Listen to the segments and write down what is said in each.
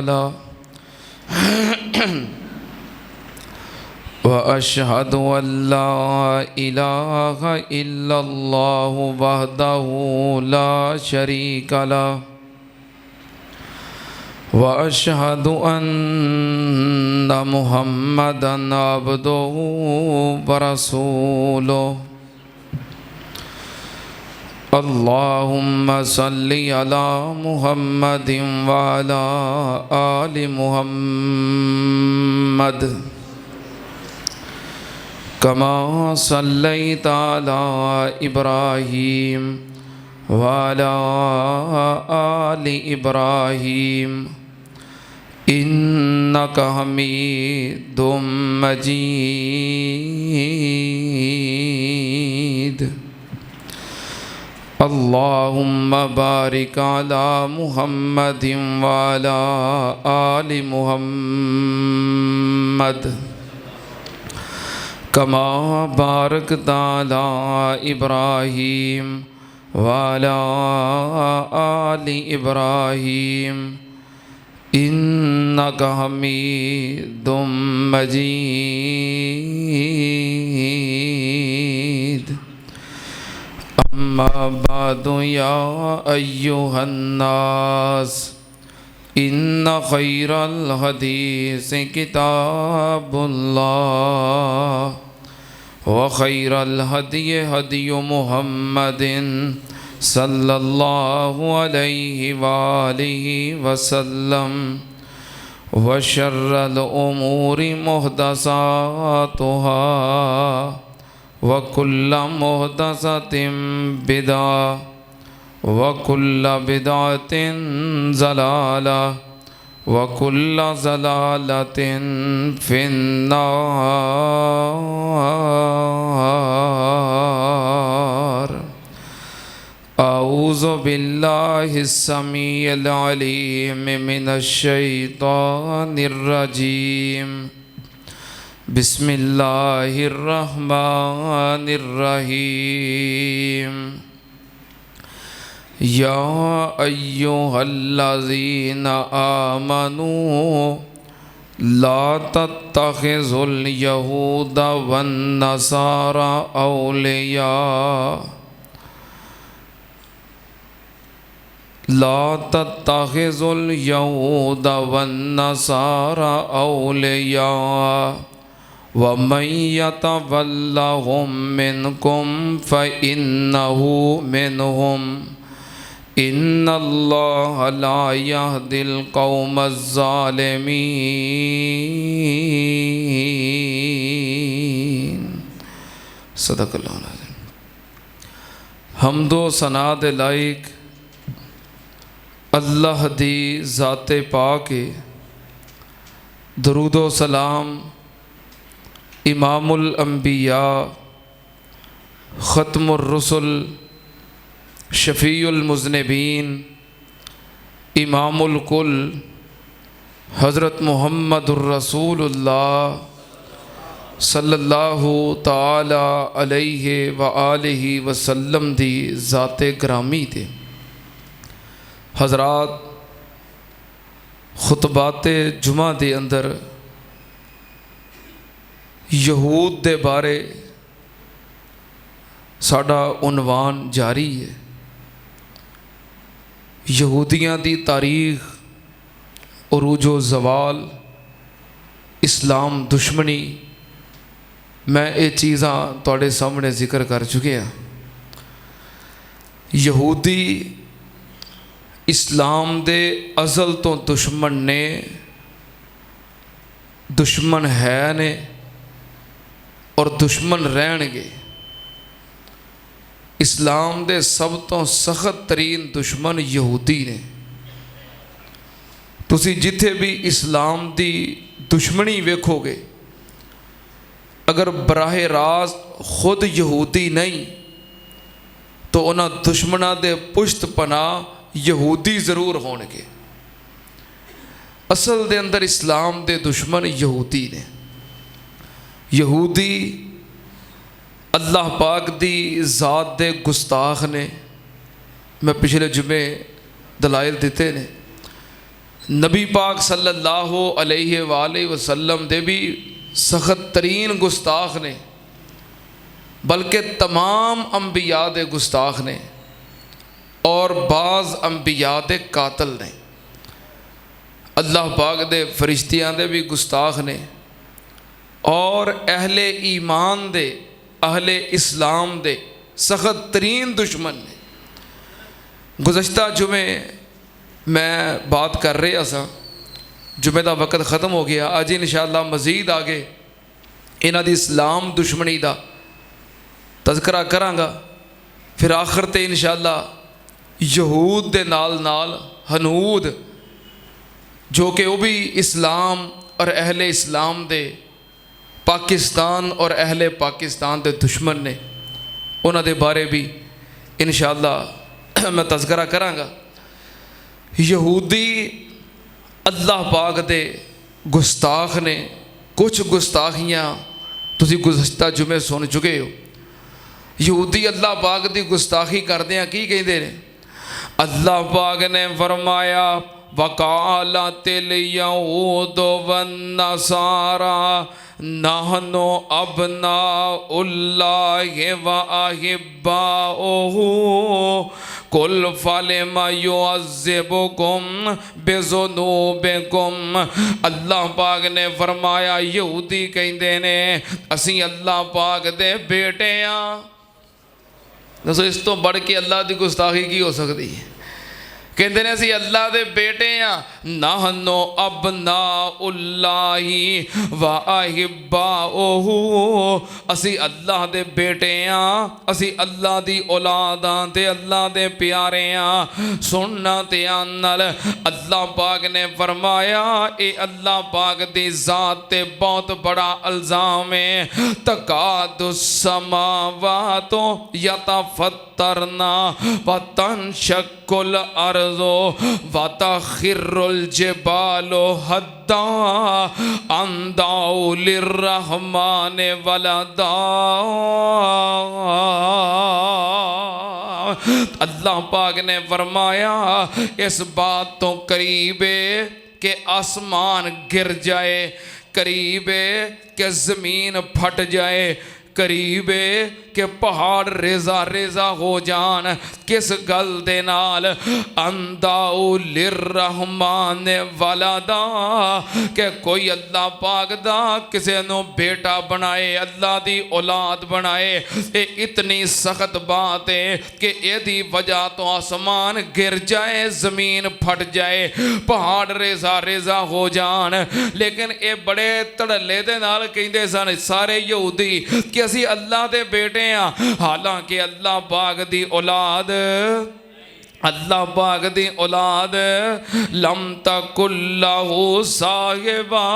له وأشهد أن لا إله إلا الله وحده لا شريك له وأشهد أن محمدًا عبده ورسوله اللهم صل على محمد وعلى آل محمد كما صليت على إبراهيم وعلى آل إبراهيم إنك حميد مجيد اللهم بارك على محمد وعلى آل محمد كما باركت على إبراهيم وعلى آل إبراهيم إنك حميد مجيد أما بعد يا أيها الناس إن خير الحديث كتاب الله وخير الهدي هدي محمد صلى الله عليه وآله وسلم وشر الأمور محدثاتها وكل محدثة بدعة وكل بدعة ضلالة وكل ضلالة في النار أعوذ بالله السميع العليم من الشيطان الرجيم بسم الله الرحمن الرحيم يا أيها الذين آمنوا لا تتخذوا اليهود والنصارى أولياء لا تتخذوا اليهود والنصارى أولياء ومن يتولهم منكم فإنه منهم إن الله لا يهدي القوم الظالمين صدق اللہ العظیم۔ حمد و ثنا دے لائق اللہ دی ذات پاک، درود و سلام امام الانبیاء ختم الرسل شفیع المذنبین امام الکل حضرت محمد الرسول اللہ صلی اللہ تعالی علیہ وآلہ وسلم دی ذات گرامی تے۔ حضرات، خطبات جمعہ دے اندر یہود دے بارے ساڈا عنوان جاری ہے۔ یہودیاں دی تاریخ، عروج و زوال، اسلام دشمنی، میں یہ چیزاں تواڈے سامنے ذکر کر چکے ہیں۔ یہودی اسلام دے ازل تو دشمن نے، دشمن ہے نے اور دشمن رہن گے۔ اسلام دے سب تو سخت ترین دشمن یہودی نے۔ تسی جتھے بھی اسلام دی دشمنی ویکھو گے، اگر براہ راست خود یہودی نہیں تو انہاں دشمناں دے پشت پناہ یہودی ضرور ہون گے۔ اصل دے اندر اسلام دے دشمن یہودی نے۔ یہودی اللہ پاک دی ذات دے گستاخ نے۔ میں پچھلے جمعے دلائل دیتے نے، نبی پاک صلی اللہ علیہ وآلہ وسلم دے بھی سخت ترین گستاخ نے، بلکہ تمام انبیاء دے گستاخ نے، اور بعض انبیاء دے قاتل نے۔ اللہ پاک دے فرشتیاں دے بھی گستاخ نے، اور اہل ایمان دے، اہل اسلام دے سخت ترین دشمن نے۔ گزشتہ جمعے میں بات کر رہا سا، جمعے دا وقت ختم ہو گیا، اج انشاءاللہ مزید آگے انہاں دی اسلام دشمنی دا تذکرہ کراں گا، پھر آخر تے انشاءاللہ یہود دے نال نال ہنود جو کہ وہ بھی اسلام اور اہل اسلام دے، پاکستان اور اہل پاکستان دے دشمن نے، انہاں دے بارے بھی انشاءاللہ میں تذکرہ کراں گا۔ یہودی اللہ پاک دے گستاخ نے، کچھ گستاخیاں تسی گزشتہ جمعے سن چکے ہو۔ یہودی اللہ پاک دی گستاخی کردے ہیں، کی کہندے نے؟ اللہ پاک نے فرمایا وَقَالَتِ الْيَهُودُ وَالنَّصَارَىٰ نَحْنُ أَبْنَاءُ اللَّهِ وَأَحِبَّاؤُهُ قُلْ فَلِمَ يُعَذِّبُكُمْ بِذُنُوبِكُمْ۔ اللہ پاک نے فرمایا یہودی کہندے نے اسی اللہ پاک دے بیٹے ہاں۔ دسو اس تو بڑھ کے اللہ دی گستاخی کی ہو سکتی ہے؟ کہندے نے اسی اللہ دے بیٹے ہاں، نحنو ابناء اللہ و احباؤہ، اسی اللہ دے بیٹے ہاں، اسی اللہ دی اولاد ہاں تے اللہ دے پیارے ہاں۔ سننا تے آنال اللہ پاک نے فرمایا اے اللہ پاک دی ذات تے بہت بڑا الزام ہے۔ تکاد السماوات یتفطرنا وتنشق الارض وَتَخِرُّ الْجِبَالُ هَدًّا أَن دَعَوْا لِلرَّحْمَنِ وَلَدًا۔ اللہ پاک نے فرمایا اس بات تو قریب ہے کہ آسمان گر جائے، قریب ہے کہ زمین پھٹ جائے، قریب ہے کہ پہاڑ ریزہ ریزہ ہو جان۔ کس گل دے نال؟ انداؤ للرحمن ولدا، کہ کوئی اللہ پاک دا کسے نو بیٹا بنائے، اللہ دی اولاد بنائے۔ اے اتنی سخت بات ہے کہ اے دی وجہ تو آسمان گر جائے، زمین پھٹ جائے، پہاڑ ریزہ ریزہ ہو جان۔ لیکن اے بڑے تڑلے دے نال کہندے سن سارے یہودی کہ اسی اللہ دے بیٹے ہیں، حالانکہ اللہ پاک دی اولاد، اللہ پاک دی اولاد لم تکن لہ صاحبہ،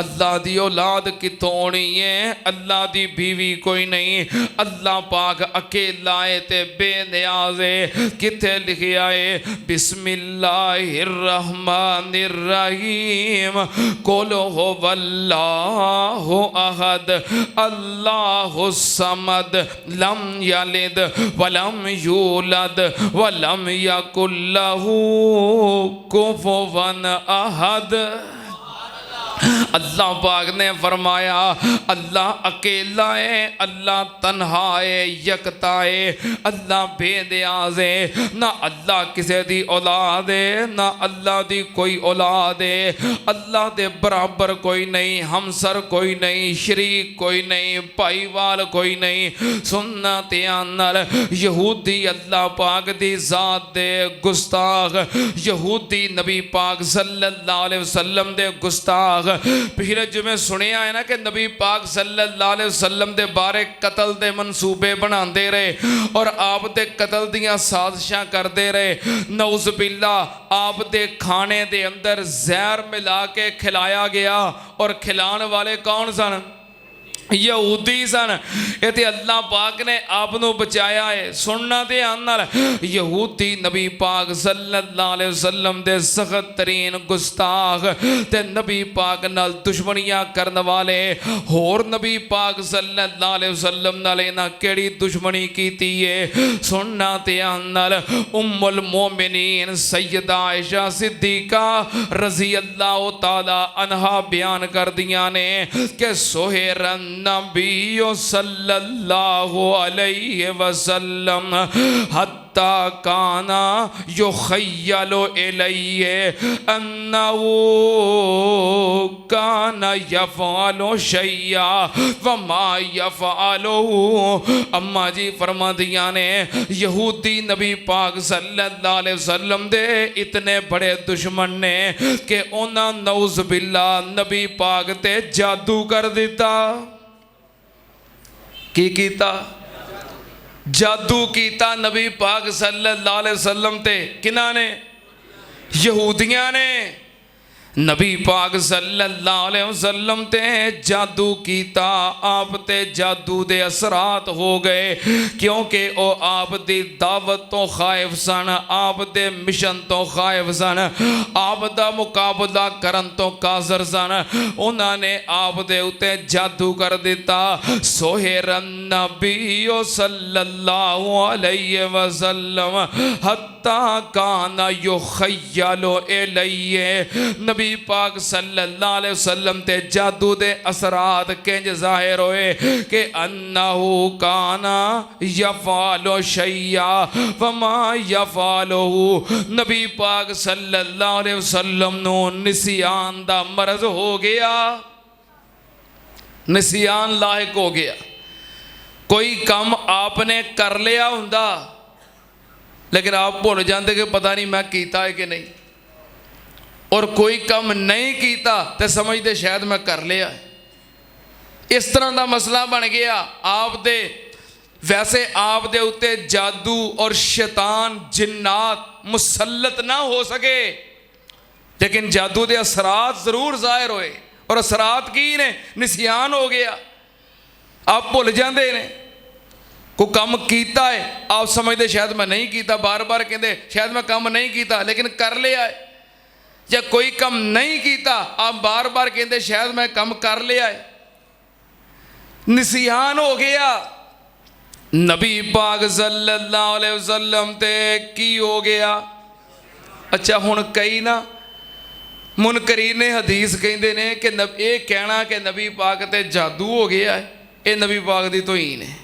اللہ دی اولاد کتوں ہونی ہے؟ اللہ دی بیوی کوئی نہیں، اللہ پاک اکیلا ہے تے بے نیاز ہے۔ کتے لکھیا ہے بسم اللہ الرحمن الرحیم قل هو اللہ احد اللہ الصمد لم یلد ولم یولد ولم یکن لہ کفوا احد۔ اللہ پاک نے فرمایا اللہ اکیلا ہے، اللہ تنہا ہے، یکتا ہے، اللہ بے نیاز ہے، نہ اللہ کسی دی اولاد ہے، نہ اللہ دی کوئی اولاد ہے، اللہ دے برابر کوئی نہیں، ہمسر کوئی نہیں، شریک کوئی نہیں، بھائی وال کوئی نہیں۔ سننا تیانل یہودی اللہ پاک دی ذات دے گستاخ، یہودی نبی پاک صلی اللہ علیہ وسلم دے گستاخ۔ پچھلے جمعے سنیا ہے نا کہ نبی پاک صلی اللہ علیہ وسلم دے بارے قتل دے منصوبے بنان دے رہے اور آپ دے قتل دیاں سازشاں کر دے رہے۔ نعوذ باللہ آپ دے کھانے دے اندر زہر ملا کے کھلایا گیا، اور کھلان والے کون سن؟ یہودی سن، یہ تے اللہ پاک نے آپ نو بچایا ہے۔ سننا دھیان نال، یہودی نبی پاک صلی اللہ علیہ وسلم دے سخت ترین گستاخ تے نبی پاک نال دشمنیاں کرن والے، ہور نبی پاک صلی اللہ علیہ وسلم نال انہاں کیڑی دشمنی کیتی ہے؟ سننا دھیان نال، ام المومنین سیدہ عائشہ صدیقہ رضی اللہ تعالی عنہا بیان کر دیاں نے کہ سہیرن نبی صلی اللہ علیہ وسلم حتی کانا یخیل الیہ انہو کانا یفعل شیئا وما یفعلو۔ اما جی فرما دیا نے یہودی نبی پاک صلی اللہ علیہ وسلم دے اتنے بڑے دشمن نے کہ انہاں نعوذ باللہ نبی پاک تے جادو کر دیتا۔ کی کیتا؟ جادو کیتا نبی پاک صلی اللہ علیہ وسلم تے۔ کنہاں نے؟ یہودیاں نے نبی پاک صلی اللہ علیہ وسلم تے جادو کیتا۔ آپ تے جادو دے اثرات ہو گئے، کیونکہ او آپ دی دعوت تو خائف سن، آپ دے مشن تو خائف سن، آپ دا مقابلہ کرن تو قاصر سن۔ انہاں نے آپ دے اتے جادو کر دیتا۔ سہر النبی صلی اللہ علیہ وسلم حتی کان یخیل الیہ، نبی پاک صلی اللہ علیہ وسلم تے جادو دے اثرات کنج ظاہر ہوئے کہ انہو کانا یفعل شیئا وما یفعلہو۔ نبی پاک صلی اللہ علیہ وسلم نو نسیان دا مرض ہو گیا، نسیان لاحق ہو گیا۔ کوئی کام آپ نے کر لیا ہوندا لیکن آپ بھول جاندے کہ پتہ نہیں میں کیتا ہے کہ نہیں، اور کوئی کم نہیں کیتا تے سمجھتے شاید میں کر لیا ہے۔ اس طرح دا مسئلہ بن گیا آپ دے۔ ویسے آپ دے اتے جادو اور شیطان جنات مسلط نہ ہو سکے، لیکن جادو دے اثرات ضرور ظاہر ہوئے، اور اثرات کی نے؟ نسیان ہو گیا، آپ بھول جاندے نے۔ کو کم کیتا ہے آپ سمجھتے شاید میں نہیں کیتا، بار بار کہندے شاید میں کم نہیں کیتا لیکن کر لیا ہے۔ یا کوئی کم نہیں کیتا آپ بار بار کہندے شاید میں کم کر لیا ہے۔ نسیان ہو گیا۔ نبی پاک صلی اللہ علیہ وسلم تے کی ہو گیا؟ اچھا ہن کئی نا منکرین حدیث کہندے نے کہ اے کہنا کہ نبی پاک تے جادو ہو گیا ہے، اے نبی پاک دی توہین ہے۔